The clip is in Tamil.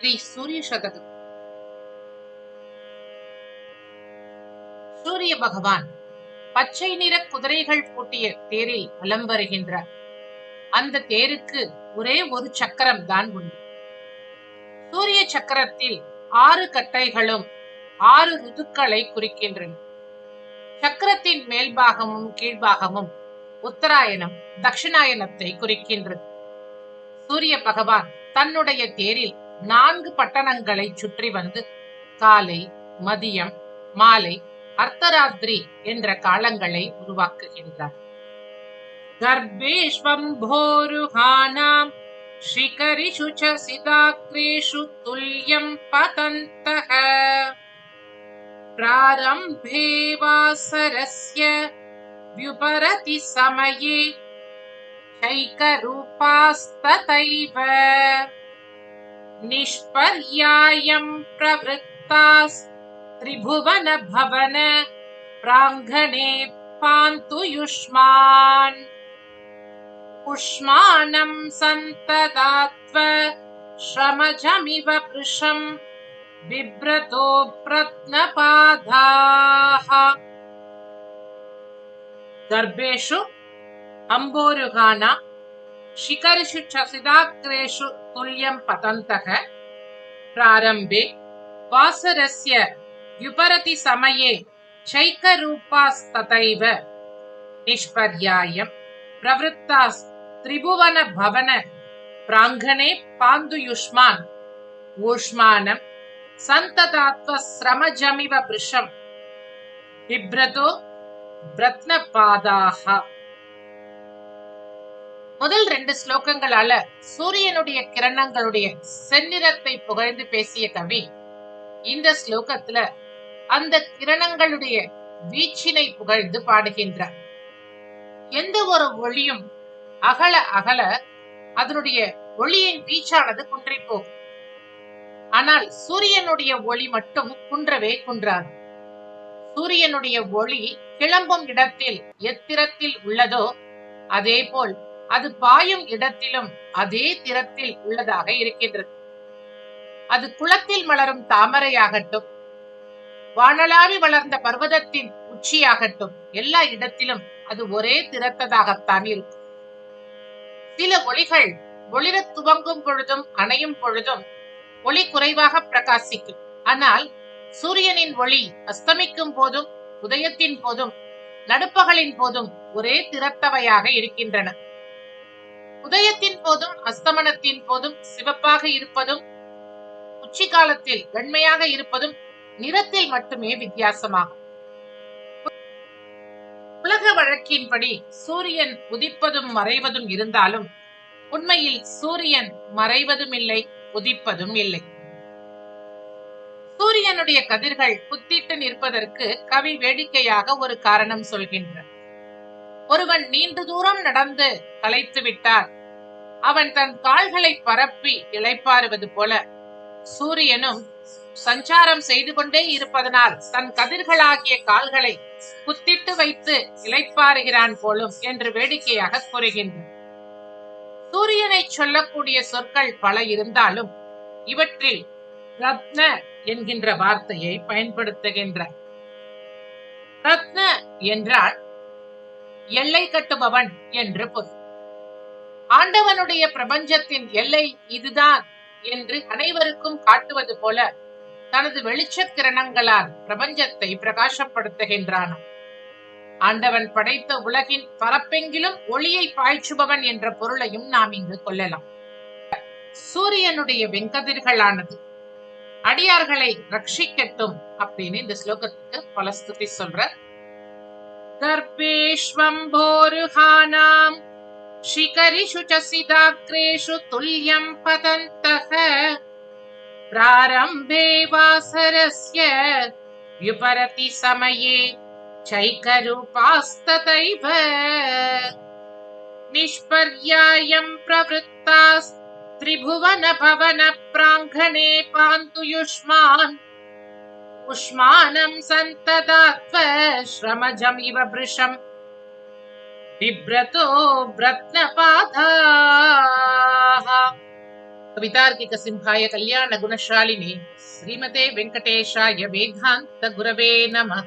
ஸ்ரீ சூரிய சதகம். சூரிய பகவான் பச்சை நிற குதிரைகள் பூட்டிய தேரில் வலம் வருகின்றார். அந்த தேருக்கு ஒரே ஒரு சக்கரம் தான் உண்டு. சூரிய சக்கரத்தில் 6 கட்டைகளும் 6 ருதுக்களை குறிக்கின்றன. சக்கரத்தின் மேல்பாகமும் கீழ்பாகமும் உத்தராயணம் தட்சிணாயனத்தை குறிக்கின்றது. சூரிய பகவான் தன்னுடைய தேரில் 4 பட்டணங்களை சுற்றி வந்து காலை, மதியம், மாலை, அர்த்தராத்திரி என்ற காலங்களை உருவாக்குகின்றார். கர்ப்பேஷ்வம்போருஹானாம் ஷிகரிஷு ச சிதாக்ரேஷு துல்யம் பதந்தஹ பிராரம்பே வாசரஸ்ய வ்யுபரதி சமயே சைகரூபாஸ்ததைவ நிஷ்பர்யாயம் பிரவృత్తాஸ் த்ரிபுவன பவன பிராங்கணே பாந்து யுஷ்மான் புஷ்மானம் சந்ததாத்வ ஸ்ரமஜமிவ ப்ருஷம் பிப்ரதோ பிரத்னபாதாஹ. கர்ப்பேஷு அம்போருகானா ஷிகரிஷு ச சிதாக்ரேஷு துல்யம் பதந்தஹ பிராரம்பே வாசரஸ்ய வ்யுபரதி சமயே சைகரூபாஸ்ததைவ நிஷ்பர்யாயம் பிரவృత్తాஸ் த்ரிபுவன பவன பிராங்கணே பாந்து யுஷ்மான் ஊஷ்மானம் சந்ததாத்வ ஸ்ரமஜமிவ ப்ருஷம் பிப்ரதோ பிரத்னபாதாஹ. முதல் 2 ஸ்லோகங்களால சூரியனுடைய கிரணங்களுடைய செந்நிறத்தை புகழ்ந்து பேசிய கவி இந்த ஸ்லோகத்துல அந்த கிரணங்களுடைய வீச்சினை புகழ்ந்து பாடுகின்றார். எந்த ஒரு ஒளியும் அகல அகல அதனுடைய ஒளியின் வீச்சானது குன்றி போகும். ஆனால் சூரியனுடைய ஒளி மட்டும் குன்றவே குன்றாது. சூரியனுடைய ஒளி கிளம்பும் இடத்தில் எத்திரத்தில் உள்ளதோ அதே போல் அது பாயும் இடத்திலும் அதே திறத்தில் உள்ளதாக இருக்கின்றது. அது குளத்தில் மலரும் தாமரையாகட்டும், வானளாவி வளர்ந்த பர்வதத்தின் உச்சியாகட்டும், எல்லா இடத்திலும் அது ஒரே திறத்ததாகத்தான் இருக்கும். சில ஒளிகள் ஒளிர துவங்கும் பொழுதும் அணையும் பொழுதும் ஒளி குறைவாக பிரகாசிக்கும். ஆனால் சூரியனின் ஒளி அஸ்தமிக்கும் போதும் உதயத்தின் போதும் நடுப்பகலின் போதும் ஒரே திறத்தவையாக இருக்கின்றன. உதயத்தின் போதும் அஸ்தமனத்தின் போதும் சிவப்பாக இருப்பதும் உச்சி காலத்தில் வெண்மையாக இருப்பதும் நிறத்தில் மட்டுமே வித்தியாசமாகும். உலக வழக்கின்படி சூரியன் உதிப்பதும் மறைவதும் இருந்தாலும் உண்மையில் சூரியன் மறைவதும் இல்லை, உதிப்பதும் இல்லை. சூரியனுடைய கதிர்கள் குத்திட்டு நிற்பதற்கு கவி வேடிக்கையாக ஒரு காரணம் சொல்கின்றார். ஒருவன் நீண்ட தூரம் நடந்து களைத்து விட்டார், அவன் தன் கால்களை பரப்பி இளைப்பாறுவது போல சூரியனும் சஞ்சாரம் செய்து கொண்டே இருப்பதனால் தன் கதிர்களாகிய கால்களை குத்திட்டு வைத்து இளைப்பாறுகிறான் போலும் என்று வேடிக்கையாக கூறுகின்றார். சூரியனை சொல்லக்கூடிய சொற்கள் பல இருந்தாலும் இவற்றில் ரத்ன என்கின்ற வார்த்தையை பயன்படுத்துகின்றார். ரத்ன என்றால் எல்லை கட்டுபவன் என்று பொருள். ஆண்டவனுடைய பிரபஞ்சத்தின் எல்லை இதுதான் என்று அனைவருக்கும் காட்டுவது போல தனது வெளிச்ச கிரணங்களால் பிரபஞ்சத்தை பிரகாசப்படுத்துகின்றான். ஆண்டவன் படைத்த உலகின் பரப்பெங்கிலும் ஒளியை பாய்ச்சுபவன் என்ற பொருளையும் நாம் இங்கு கொள்ளலாம். சூரியனுடைய வெங்கதிர்களானது அடியார்களை ரட்சிக்கட்டும் அப்படின்னு இந்த ஸ்லோகத்துக்கு பல ஸ்துதி சொல்ற. கர்ப்பேஷ்வம்போருஹானாம் ஷிகரிஷு ச சிதாக்ரேஷு துல்யம் பதந்தஹ பிராரம்பே வாசரஸ்ய வ்யுபரதி சமயே சைகரூபாஸ்ததைவ நிஷ்பர்யாயம் பிரவృత్తాஸ் த்ரிபுவன பவன பிராங்கணே பாந்து யுஷ்மான் உஷ்மானம் சந்ததாத்வ ஸ்ரமஜமிவ ப்ருஷம் பிப்ரதோ பிரத்னபாதாஹ. कवितार्किक सिंहाय कल्याण गुणशालिनी श्रीमते वेंकटेशाय वेदांत गुरवे नमः।